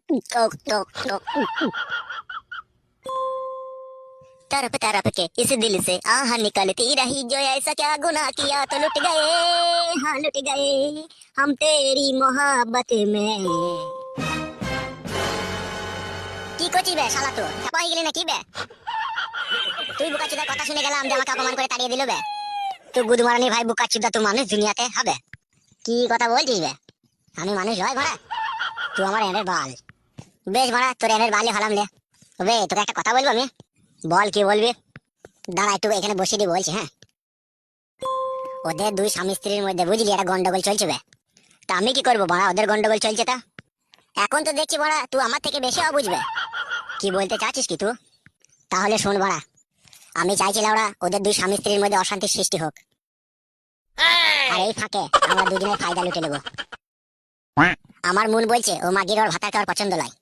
टोक टोक टोक। तरफ तरफ के इस दिल से आह निकलती रही, जो ऐसा क्या गुनाह किया तो लुट गए, हाँ लुट गए हम तेरी मोहब्बत में। কি করছিস বে শালা? তো চাপা হয়ে গেলি নাকি বে? তুই বুকাচুদার কথা শুনে গেলাম যে আমাকে অপমান করে তাড়িয়ে দিল বে। তুই গুদমারানি ভাই বুকাচুদা, তুই মানুষ দুনিয়াতে হবে? কি কথা বলছিস বে? আমি মানুষ নয় ভাড়া, তুই আমার এনের বাল। বেশ ভাড়া, তোর এনের বালই হলাম লে। বে তোকে একটা কথা বলবো আমি। বল, কি বলবি? দাঁড়া একটু এখানে বসিয়ে দিয়ে বলছি। হ্যাঁ, ওদের দুই স্বামী স্ত্রীর মধ্যে বুঝলি একটা গন্ডগোল চলছে বে। তা আমি কি করবো বাড়া, ওদের গন্ডগোল চলছে তা। এখন তো দেখছি বাড়া তুই আমার থেকে বেশি অবুঝবে। কি বলতে চাচ্ছিস কি তুই? তাহলে শোন বাড়া, আমি চাইছিলাম ওরা ওদের দুই স্বামী স্ত্রীর মধ্যে অশান্তির সৃষ্টি হোক, আর এই ফাঁকে আমরা দুজনের ফায়দা লুটে নেবো। আমার মন বলছে ও মাগির ওর ভাতার খাওয়ার পছন্দ নয়।